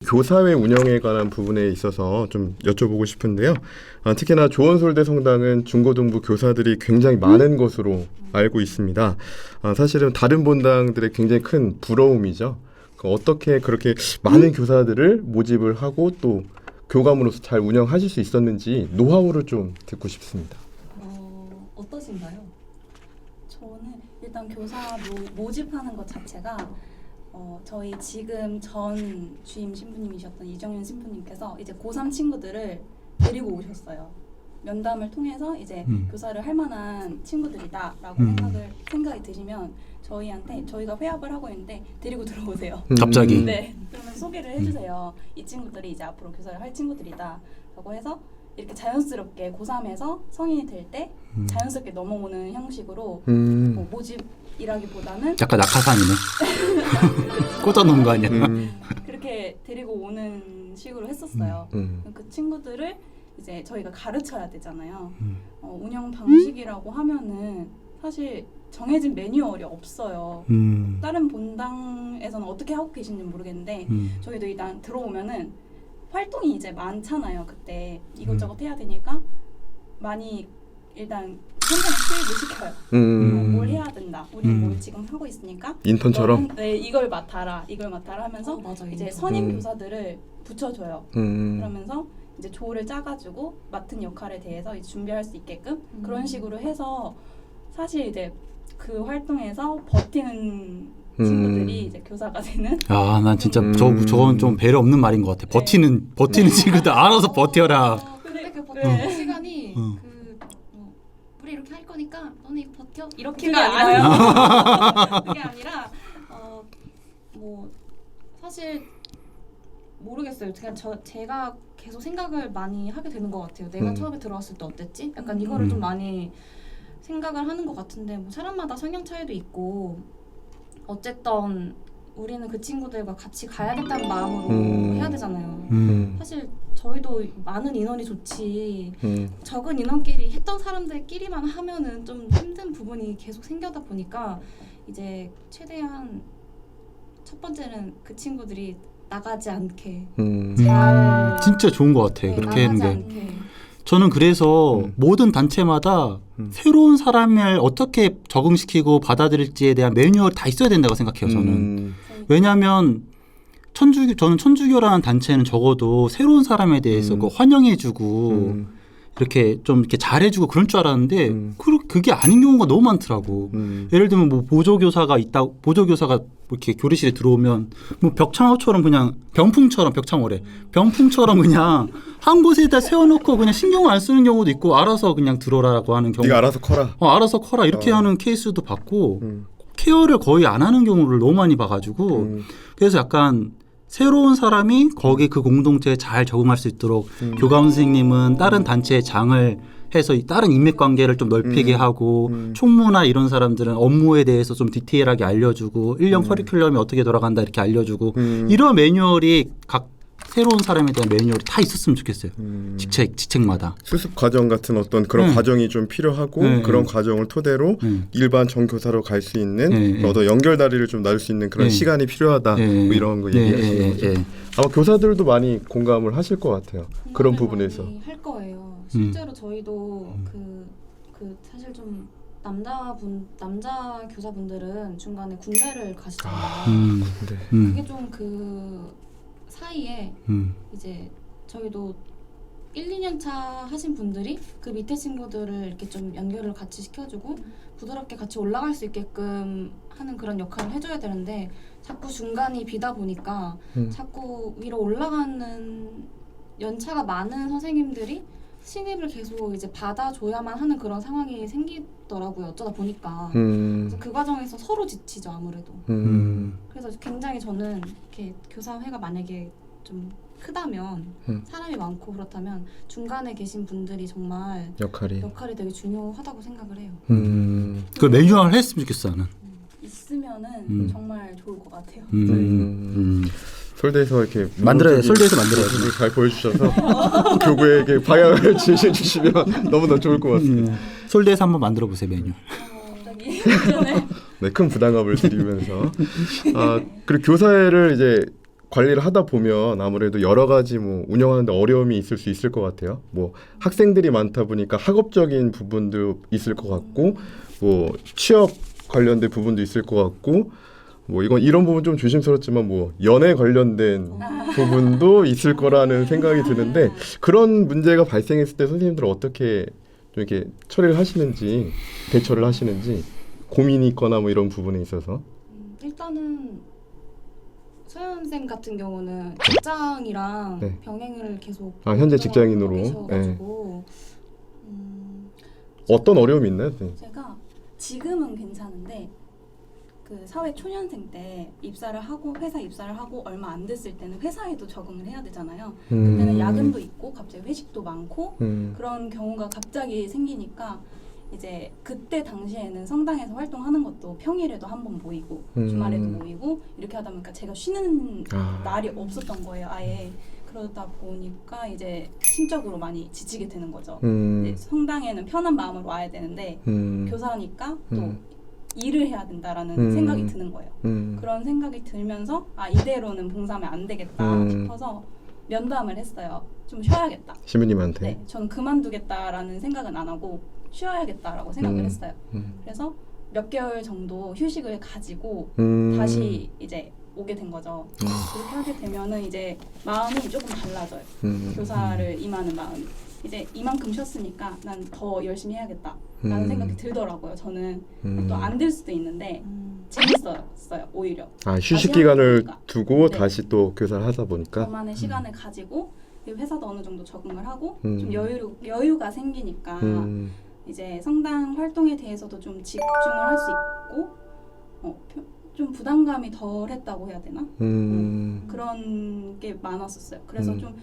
교사회 운영에 관한 부분에 있어서 좀 여쭤보고 싶은데요. 특히나 조원솔대 성당은 중고등부 교사들이 굉장히 많은 것으로 알고 있습니다. 사실은 다른 본당들의 굉장히 큰 부러움이죠. 어떻게 그렇게 많은 교사들을 모집을 하고 또 교감으로서 잘 운영하실 수 있었는지 노하우를 좀 듣고 싶습니다. 어떠신가요? 저는 일단 교사 모집하는 것 자체가 저희 지금 전 주임 신부님이셨던 이정윤 신부님께서 이제 고3 친구들을 데리고 오셨어요. 면담을 통해서 이제 교사를 할 만한 친구들이다라고 생각이 드시면 저희가 회합을 하고 있는데 데리고 들어오세요. 갑자기. 네. 그러면 소개를 해주세요. 이 친구들이 이제 앞으로 교사를 할 친구들이다라고 해서 이렇게 자연스럽게 고3에서 성인이 될 때 자연스럽게 넘어오는 형식으로 모집이라기보다는 약간 낙하산이네. 꽂아놓은 거 아니야? 그렇게 데리고 오는 식으로 했었어요. 그 친구들을 이제 저희가 가르쳐야 되잖아요. 운영 방식이라고 하면은 사실 정해진 매뉴얼이 없어요. 다른 본당에서는 어떻게 하고 계신지 모르겠는데 저희도 일단 들어오면은 활동이 이제 많잖아요. 그때 이것저것 해야 되니까 많이 일단 현장에 투입을 시켜요. 뭘 해야 된다. 우리 뭘 지금 하고 있으니까 인턴처럼? 네, 이걸 맡아라 하면서 맞아, 이제 선임 교사들을 붙여줘요. 그러면서 이제 조를 짜가지고 맡은 역할에 대해서 이제 준비할 수 있게끔 그런 식으로 해서 사실 이제 그 활동에서 버티는 친구들이 이제 교사가 되는. 난 진짜 저건 좀 배려 없는 말인 것 같아. 버티는 친구들 알아서 버텨라. 근데 그 버티는 시간이 우리 이렇게 할 거니까 너네 이거 버텨 이렇게가 아니라요. 그게 아니라 뭐 사실 모르겠어요. 제가 계속 생각을 많이 하게 되는 것 같아요. 내가 처음에 들어왔을 때 어땠지? 약간 이거를 좀 많이 생각을 하는 것 같은데 뭐 사람마다 성향 차이도 있고 어쨌든 우리는 그 친구들과 같이 가야겠다는 마음으로 해야 되잖아요. 사실 저희도 많은 인원이 좋지 적은 인원끼리 했던 사람들끼리만 하면은 좀 힘든 부분이 계속 생겨다 보니까 이제 최대한 첫 번째는 그 친구들이 나가지 않게 진짜 좋은 것 같아. 그렇게 하는 게. 않게. 저는 그래서 모든 단체마다 새로운 사람을 어떻게 적응시키고 받아들일지에 대한 매뉴얼이 다 있어야 된다고 생각해요. 저는. 왜냐하면 저는 천주교라는 단체는 적어도 새로운 사람에 대해서 환영해주고 이렇게 좀 이렇게 잘해주고 그런 줄 알았는데 그게 아닌 경우가 너무 많더라고. 예를 들면 뭐 보조교사가 이렇게 교리실에 들어오면 뭐 벽창호처럼 그냥 병풍처럼 그냥 한 곳에다 세워놓고 그냥 신경 안 쓰는 경우도 있고 알아서 그냥 들어라라고 하는 경우. 네가 알아서 커라. 알아서 커라 이렇게 하는 케이스도 봤고 케어를 거의 안 하는 경우를 너무 많이 봐가지고 그래서 약간 새로운 사람이 거기 그 공동체에 잘 적응할 수 있도록 교감 선생님은 다른 단체에 장을 해서 다른 인맥관계를 좀 넓히게 하고 총무나 이런 사람들은 업무에 대해서 좀 디테일하게 알려주고 1년 커리큘럼이 어떻게 돌아간다 이렇게 알려주고 이런 매뉴얼이 각 새로운 사람에 대한 매뉴얼이 다 있었으면 좋겠어요. 직책마다. 수습 과정 같은 어떤 그런 과정이 좀 필요하고 그런 과정을 토대로 일반 정교사로 갈 수 있는 어떤 연결다리를 좀 나눌 수 있는 그런 시간이 필요하다. 뭐 이런 거 얘기하시는 거죠. 아마 교사들도 많이 공감을 하실 것 같아요. 그런 부분에서. 할 거예요. 실제로 저희도 그 사실 좀 남자 교사분들은 중간에 군대를 가시잖아요. 그게 좀 그 사이에 이제 저희도 1, 2년 차 하신 분들이 그 밑에 친구들을 이렇게 좀 연결을 같이 시켜주고 부드럽게 같이 올라갈 수 있게끔 하는 그런 역할을 해줘야 되는데 자꾸 중간이 비다 보니까 자꾸 위로 올라가는 연차가 많은 선생님들이 신입을 계속 이제 받아줘야만 하는 그런 상황이 생기더라고요. 어쩌다 보니까. 그래서 그 과정에서 서로 지치죠, 아무래도. 그래서 굉장히 저는 이렇게 교사회가 만약에 좀 크다면 사람이 많고 그렇다면 중간에 계신 분들이 정말 역할이 되게 중요하다고 생각을 해요. 그 매뉴얼 했으면 좋겠어 나는. 있으면은 정말 좋을 것 같아요. 솔대에서 이렇게 솔대에서 만들어야지. 잘 보여주셔서 교구에게 방향을 제시해 주시면 너무나 좋을 것 같습니다. 솔대에서 한번 만들어 보세요 매뉴얼. 갑자기 네, 큰 부담감을 드리면서 그리고 교사회를 이제 관리를 하다 보면 아무래도 여러 가지 뭐 운영하는데 어려움이 있을 수 있을 것 같아요. 뭐 학생들이 많다 보니까 학업적인 부분도 있을 것 같고, 뭐 취업 관련된 부분도 있을 것 같고, 뭐 이런 부분 좀 조심스럽지만 뭐 연애 관련된 부분도 있을 거라는 생각이 드는데, 그런 문제가 발생했을 때 선생님들은 어떻게 좀 이렇게 처리를 하시는지, 대처를 하시는지, 고민이 있거나 뭐 이런 부분에 있어서. 일단은 소연 쌤 같은 경우는 직장이랑 네. 병행을 계속 현재 직장인으로. 계셔가지고 어떤 어려움이 있나요, 선생님? 제가 지금은 괜찮은데 그 사회 초년생 때 입사를 하고 회사 입사를 하고 얼마 안 됐을 때는 회사에도 적응을 해야 되잖아요. 그때는 야근도 있고 갑자기 회식도 많고 그런 경우가 갑자기 생기니까 이제 그때 당시에는 성당에서 활동하는 것도 평일에도 한 번 모이고 주말에도 모이고 이렇게 하다 보니까 제가 쉬는 날이 없었던 거예요. 아예. 그러다 보니까 이제 심적으로 많이 지치게 되는 거죠. 이제 성당에는 편한 마음으로 와야 되는데 교사니까 또 일을 해야 된다라는 생각이 드는 거예요. 그런 생각이 들면서 이대로는 봉사하면 안 되겠다 싶어서 면담을 했어요. 좀 쉬어야겠다. 시부님한테. 네, 저는 그만두겠다라는 생각은 안 하고 쉬어야겠다라고 생각을 했어요. 그래서 몇 개월 정도 휴식을 가지고 다시 이제 오게 된 거죠. 그렇게 하게 되면은 이제 마음이 조금 달라져요. 교사를 임하는 마음이. 이제 이만큼 쉬었으니까 난 더 열심히 해야겠다라는 생각이 들더라고요. 저는 또 안 들 수도 있는데 재밌었어요. 오히려. 휴식 기간을 보니까. 두고 네. 다시 또 교사를 하다 보니까. 저만의 시간을 가지고 회사도 어느 정도 적응을 하고 좀 여유가 생기니까 이제 성당 활동에 대해서도 좀 집중을 할 수 있고 좀 부담감이 덜했다고 해야 되나? 그런 게 많았었어요. 그래서 좀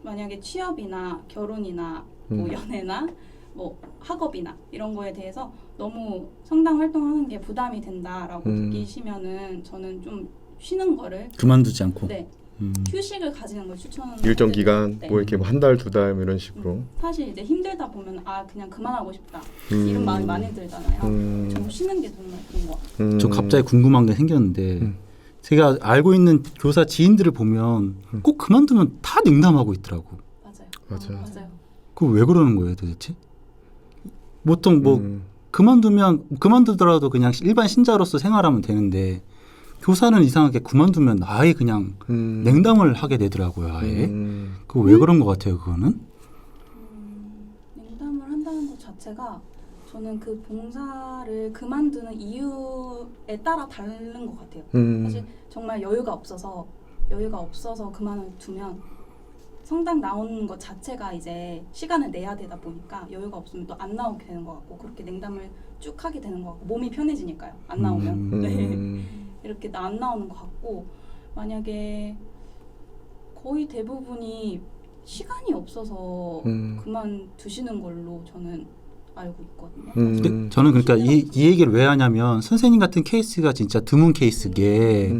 만약에 취업이나 결혼이나 뭐 연애나 뭐 학업이나 이런 거에 대해서 너무 성당 활동하는 게 부담이 된다라고 느끼시면은 저는 좀 쉬는 거를 그만두지 않고. 네. 휴식을 가지는 걸 추천하는 일정 기간 네. 뭐 이렇게 뭐 한 달, 두 달 이런 식으로. 사실 이제 힘들다 보면 그냥 그만하고 싶다 이런 마음이 많이 들잖아요. 좀 쉬는 게 정말 좋은 것 같아요. 저 갑자기 궁금한 게 생겼는데 제가 알고 있는 교사 지인들을 보면 꼭 그만두면 다 냉담하고 있더라고. 맞아요. 그거 왜 그러는 거예요 도대체? 보통 뭐 그만두더라도 그냥 일반 신자로서 생활하면 되는데 교사는 이상하게 그만두면 아예 그냥 냉담을 하게 되더라고요. 아예. 그거 왜 그런 것 같아요 그거는? 냉담을 한다는 것 자체가 저는 그 봉사를 그만두는 이유에 따라 다른 것 같아요. 사실 정말 여유가 없어서 그만을 두면 성당 나오는 것 자체가 이제 시간을 내야 되다 보니까 여유가 없으면 또 안 나오게 되는 것 같고 그렇게 냉담을 쭉 하게 되는 것 같고 몸이 편해지니까요. 안 나오면 네. 이렇게 안 나오는 것 같고 만약에 거의 대부분이 시간이 없어서 그만두시는 걸로 저는 알고 있거든요. 근데 저는 그러니까 이 얘기를 왜 하냐면 선생님 같은 케이스가 진짜 드문 케이스게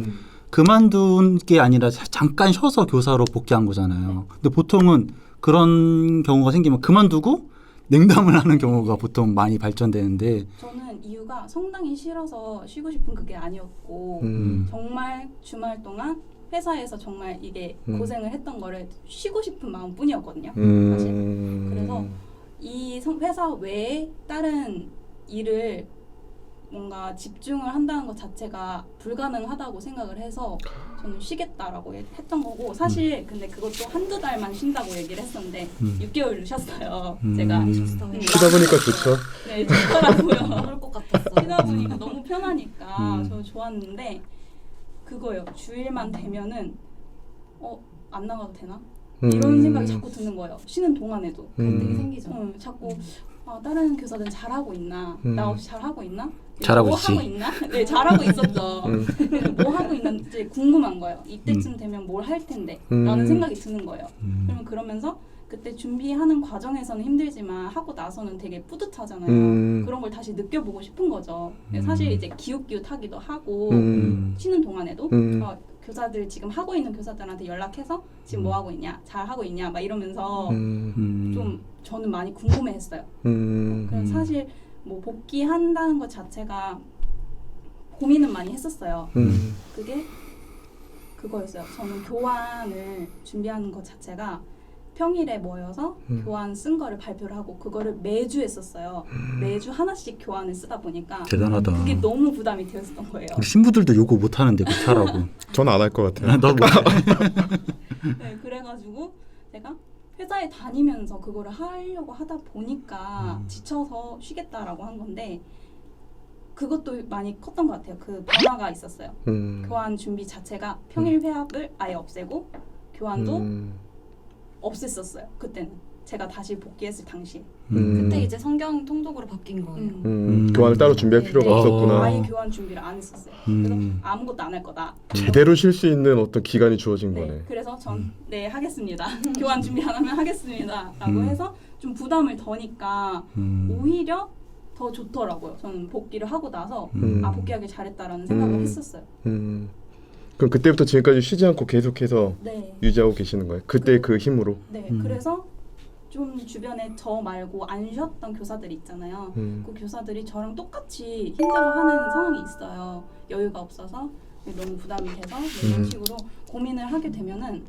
그만둔 게 아니라 잠깐 쉬어서 교사로 복귀한 거잖아요. 근데 보통은 그런 경우가 생기면 그만두고 냉담을 하는 경우가 보통 많이 발전되는데 저는 이유가 성당이 싫어서 쉬고 싶은 그게 아니었고 정말 주말 동안 회사에서 정말 이게 고생을 했던 거를 쉬고 싶은 마음뿐이었거든요. 사실. 그래서 이 회사 외에 다른 일을 뭔가 집중을 한다는 것 자체가 불가능하다고 생각을 해서 저는 쉬겠다라고 했던 거고 사실 근데 그것도 한두 달만 쉰다고 얘기를 했었는데 6개월을 쉬었어요. 제가 쉬다 보니까 좋죠. 네, 좋더라고요. 그럴 것 같았어. 쉬다 보니까 너무 편하니까 저 좋았는데 그거예요. 주일만 되면은 안 나가도 되나? 이런 생각이 자꾸 드는 거예요. 쉬는 동안에도. 갈등이 생기죠. 자꾸 다른 교사들은 잘하고 있나? 나 없이 잘하고 있나? 잘하고 뭐 있지. 하고 있나? 네, 잘하고 있었죠. 뭐 하고 있는지 궁금한 거예요. 이때쯤 되면 뭘 할 텐데 라는 생각이 드는 거예요. 그러면서 그때 준비하는 과정에서는 힘들지만 하고 나서는 되게 뿌듯하잖아요. 그런 걸 다시 느껴보고 싶은 거죠. 사실 이제 기웃기웃하기도 하고 쉬는 동안에도 교사들 지금 하고 있는 교사들한테 연락해서 지금 뭐 하고 있냐, 잘 하고 있냐, 막 이러면서 좀 저는 많이 궁금해했어요. 그래서 사실 뭐 복귀한다는 것 자체가 고민은 많이 했었어요. 그게 그거였어요. 저는 교환을 준비하는 것 자체가 평일에 모여서 교환 쓴 거를 발표를 하고 그거를 매주 했었어요. 매주 하나씩 교환을 쓰다 보니까 대단하다. 그게 너무 부담이 되었던 거예요. 우리 신부들도 요거 못 하는데 그렇게 하라고. 저는 안 할 것 같아요. 너 뭐? 네, 그래가지고 제가 회사에 다니면서 그거를 하려고 하다 보니까 지쳐서 쉬겠다라고 한 건데 그것도 많이 컸던 것 같아요. 그 변화가 있었어요. 교환 준비 자체가 평일 회합을 아예 없애고 교환도 없앴었어요. 그때는 제가 다시 복귀했을 당시에. 그때 이제 성경 통독으로 바뀐 거예요. 교환을 따로 준비할 네, 필요가 네. 없었구나. 아예 교환 준비를 안 했었어요. 그래서 아무것도 안 할 거다. 제대로 쉴 수 있는 어떤 기간이 주어진 네, 거네. 그래서 전 네 하겠습니다. 교환 준비 안 하면 하겠습니다라고 해서 좀 부담을 더니까 오히려 더 좋더라고요. 저는 복귀를 하고 나서 아 복귀하길 잘했다라는 생각을 했었어요. 그럼 그때부터 지금까지 쉬지 않고 계속해서 네. 유지하고 계시는 거예요? 그때 그 힘으로? 네, 그래서 좀 주변에 저 말고 안 쉬었던 교사들이 있잖아요. 그 교사들이 저랑 똑같이 힘들어하는 상황이 있어요. 여유가 없어서 너무 부담이 돼서 이런 식으로 고민을 하게 되면은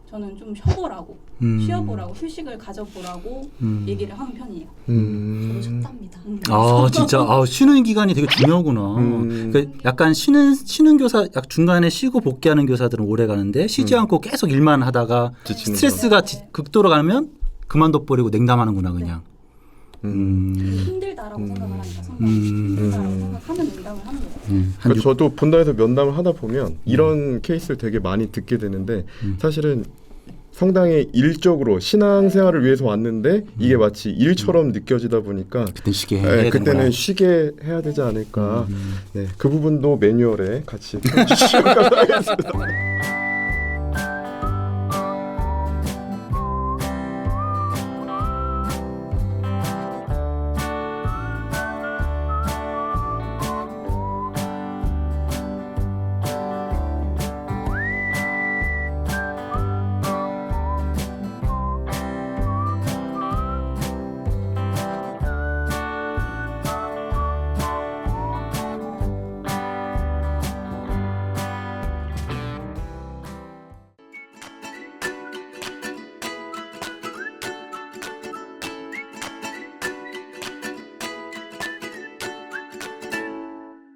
저는 좀 쉬어보라고, 쉬어보라고, 휴식을 가져보라고 얘기를 하는 편이에요. 저도 쉬답니다. 아 진짜 쉬는 기간이 되게 중요하구나. 그러니까 약간 쉬는 교사, 약 중간에 쉬고 복귀하는 교사들은 오래 가는데 쉬지 않고 계속 일만 하다가 지치는 스트레스가 극도로 가면 그만둬 버리고 냉담하는구나 그냥. 힘들다라고 생각을 하니까 힘들다라고 생각하면 냉담을 하는 거예요. 그러니까 저도 본당에서 면담을 하다 보면 이런 케이스를 되게 많이 듣게 되는데 사실은 성당에 일적으로 신앙생활을 위해서 왔는데 이게 마치 일처럼 느껴지다 보니까 그때 쉬게 해야 네, 되는 그때는 거야. 쉬게 해야 되지 않을까. 네, 그 부분도 매뉴얼에 같이 펴주시면 감사하겠습니다.